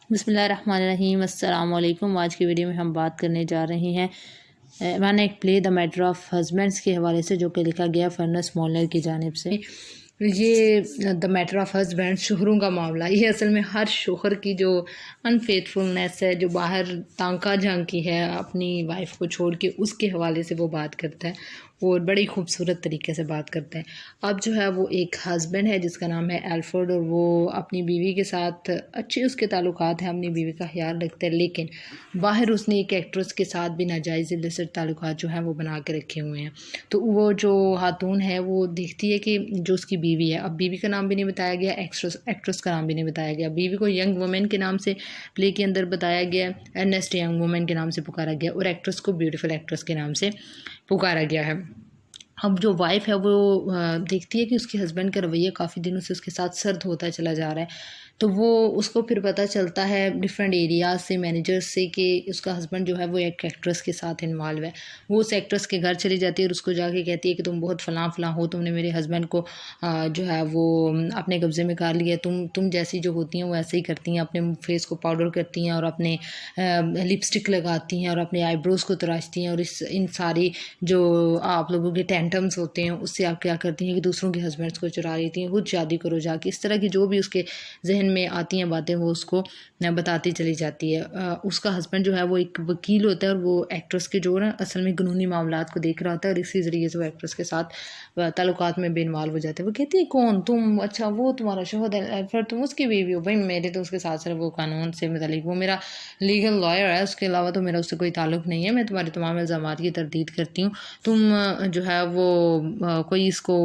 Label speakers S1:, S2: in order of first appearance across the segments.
S1: बिस्मिल्लाहिर्रहमानिर्रहीम, अस्सलाम वालेकुम। आज की वीडियो में हम बात करने जा रहे हैं मैंने एक play the matter of husbands के हवाले से, जो कि लिखा गया फर्नेस मॉलर की जानिब से। ये द मैटर ऑफ हस्बैंड, शोहरों का मामला, ये असल में हर शोहर की जो अनफेथफुलनेस है, जो बाहर तांका झांकी है अपनी वाइफ को छोड़ के, उसके हवाले से वो बात करता है और बड़ी खूबसूरत तरीके से बात करते हैं। अब जो है वो एक हस्बैंड है जिसका नाम है एल्फर्ड, और वो अपनी बीवी के साथ अच्छे उसके ताल्लुकात हैं, अपनी बीवी का ख्याल रखते हैं, लेकिन बाहर उसने एक एक्ट्रेस के साथ भी नाजायज़ इलिसिट ताल्लुकात जो हैं वो बना के रखे हुए हैं। तो वो जो खातून है वो देखती है कि जो उसकी बीवी है, अब बीवी का नाम भी नहीं बताया गया, एक्ट्रेस का नाम भी नहीं बताया गया, बीवी को यंग वुमेन के नाम से प्ले के अंदर बताया गया, अर्नेस्ट यंग वुमेन के नाम से पुकारा गया, और एक्ट्रेस को ब्यूटीफुल एक्ट्रेस के नाम से पुकारा गया है। अब जो वाइफ़ है वो देखती है कि उसके हस्बैंड का रवैया काफ़ी दिनों से उसके साथ सर्द होता चला जा रहा है। तो वो उसको फिर पता चलता है डिफरेंट एरियाज़ से, मैनेजर्स से, कि उसका हस्बैंड जो है वो एक एक्ट्रेस के साथ इन्वॉल्व है। वो उस एक्ट्रेस के घर चली जाती है और उसको जाके कहती है कि तुम बहुत फ़लाँ फ़लाँ हो, तुमने मेरे हस्बैंड को जो है वो अपने कब्ज़े में कर लिया, तुम जैसी जो होती हैं वो ऐसे ही करती हैं, अपने फेस को पाउडर करती हैं और अपने लिपस्टिक लगाती हैं और अपने आईब्रोज़ को तराशती हैं, और इन सारी जो आप लोगों के टेंटम्स होते हैं उससे आप क्या करती हैं कि दूसरों के हस्बैंड्स को चुरा लेती हैं, खुद शादी करो जाके। इस तरह की जो भी उसके जहन में आती हैं बातें वो उसको बताती चली जाती है। उसका हस्बैंड जो है वो एक वकील होता है और वो एक्ट्रेस के जो ना असल में कानूनी मामलात को देख रहा होता है, और इसी ज़रिए से वो एक्ट्रेस के साथ ताल्लुकात में बेइन्वॉल्व हो जाते हैं। वो कहती है कौन तुम, अच्छा वो तुम्हारा शोहर है, फिर तुम उसकी बीवी हो। भाई मेरे तो उसके साथ सिर्फ वो कानून से मतलब वो मेरा लीगल लॉयर है, उसके अलावा तो मेरा उससे कोई ताल्लुक़ नहीं है। मैं तुम्हारे तमाम इल्ज़ामात की तरदीद करती हूँ, तुम जो है वो कोई इसको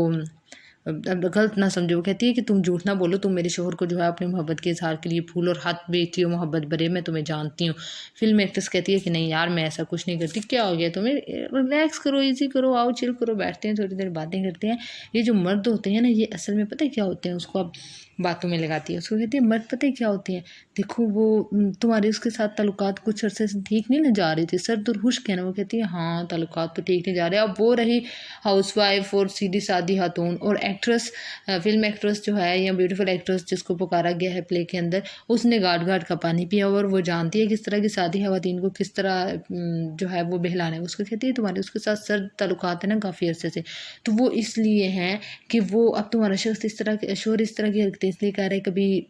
S1: अब गलत ना समझो। वो कहती है कि तुम झूठ ना बोलो, तुम मेरे शोहर को जो है अपनी मोहब्बत के इजहार के लिए फूल और हाथ बेचती हो, मोहब्बत भरे, मैं तुम्हें जानती हूँ। फिल्म एक्ट्रेस कहती है कि नहीं यार मैं ऐसा कुछ नहीं करती, क्या हो गया तुम्हें, रिलैक्स करो, इजी करो, आओ चिल करो, बैठते हैं थोड़ी देर बातें करते हैं। ये जो मर्द होते हैं ना, ये असल में पता है क्या होते हैं, उसको अब बातों में लगाती है, उसको कहती है मर्द पता है क्या होती है, देखो वो तुम्हारे उसके साथ ताल्लुकात कुछ अरसे से ठीक नहीं ना जा रही थी, सर्द और खुश्क है ना। वो कहती है हाँ ताल्लुकात तो ठीक नहीं जा रहे। अब वो रही हाउसवाइफ और सीधी सादी खातून, और एक्ट्रेस, फिल्म एक्ट्रेस जो है या ब्यूटीफुल एक्ट्रेस जिसको पुकारा गया है प्ले के अंदर, उसने गाट गाट का पानी पिया और वो जानती है किस तरह की सादी खवातीन को किस तरह जो है वो बहलाना है। उसको कहती है तुम्हारे उसके साथ सर्द ताल्लुकात है ना काफ़ी अरसे से, तो वो इसलिए हैं कि वो अब तुम्हारा शोहर इस तरह की हरकतें इसलिए कर रहा है, कभी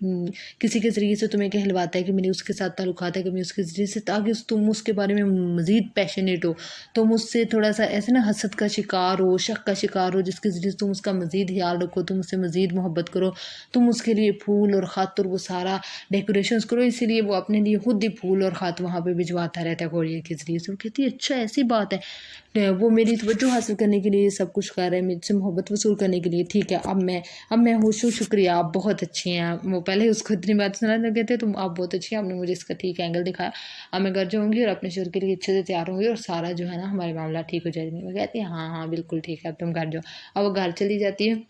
S1: किसी के ज़रिए से तुम्हें कहलवाता है कि मेरी उसके साथ ताल्लुकात है, कभी उसके ज़रिए से, ताकि तुम उसके बारे में मज़ीद पैशनेट हो, तुम उससे थोड़ा सा ऐसे ना हसद का शिकार हो, शक का शिकार हो, जिसके ज़रिए तुम उसका मज़ीद ख्याल रखो, तुम उससे मज़ीद मोहब्बत करो, तुम उसके लिए फूल और ख़त और वो सारा डेकोरेशंस करो। इसीलिए वो अपने लिए खुद ही फूल और ख़त वहाँ पे भिजवाता रहता है कोरियर के ज़रिए से। वो कहती है अच्छा ऐसी बात है, वो मेरी तवज्जो हासिल करने के लिए सब कुछ कर रहे हैं, मुझसे मोहब्बत वसूल करने के लिए, ठीक है अब मैं खुश हूँ, शुक्रिया, आप बहुत अच्छी हैं। वो पहले उसको इतनी बात सुना लगे थे, तुम आप बहुत अच्छी हैं, आपने मुझे इसका ठीक एंगल दिखाया, अब मैं घर जाऊँगी और अपने शोहर के लिए अच्छे से तैयार होंगी और सारा जो है ना हमारे मामला ठीक हो जाएगी। वो कहती है हाँ हाँ बिल्कुल ठीक है, अब तुम घर जाओ। अब वो घर चली जाती है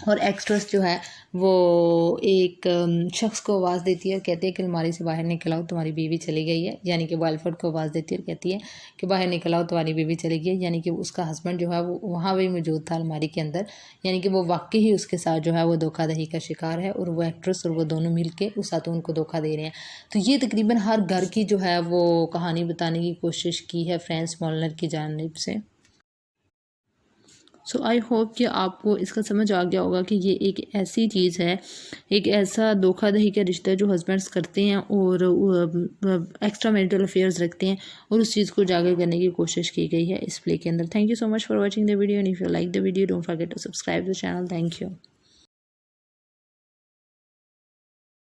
S1: और एक्ट्रेस जो है वो एक शख्स को आवाज़ देती है और कहती है कि अलमारी से बाहर निकल आओ, तुम्हारी बीवी चली गई है। यानी कि वो एल्फर्ड को आवाज़ देती है और कहती है कि बाहर निकल आओ, तुम्हारी बीवी चली गई है। यानी कि उसका हस्बैंड जो है वो वहाँ भी मौजूद था अलमारी के अंदर, यानी कि वो वाकई ही उसके साथ जो है वो धोखाधड़ी का शिकार है, और वो एक्ट्रेस और वो दोनों मिल के उस खातून को धोखा दे रहे हैं। तो ये तकरीबन हर घर की जो है वो कहानी बताने की कोशिश की है फ्रांस मॉलर की जानिब से। सो आई होप कि आपको इसका समझ आ गया होगा कि ये एक ऐसी चीज़ है, एक ऐसा धोखाधड़ी का रिश्ता है जो हस्बैंड्स करते हैं और एक्स्ट्रा मैरिटल अफेयर्स रखते हैं, और उस चीज़ को उजागर करने की कोशिश की गई है इस प्ले के अंदर। Thank you so much for watching the video, and if you like the video don't forget to subscribe the channel. Thank you.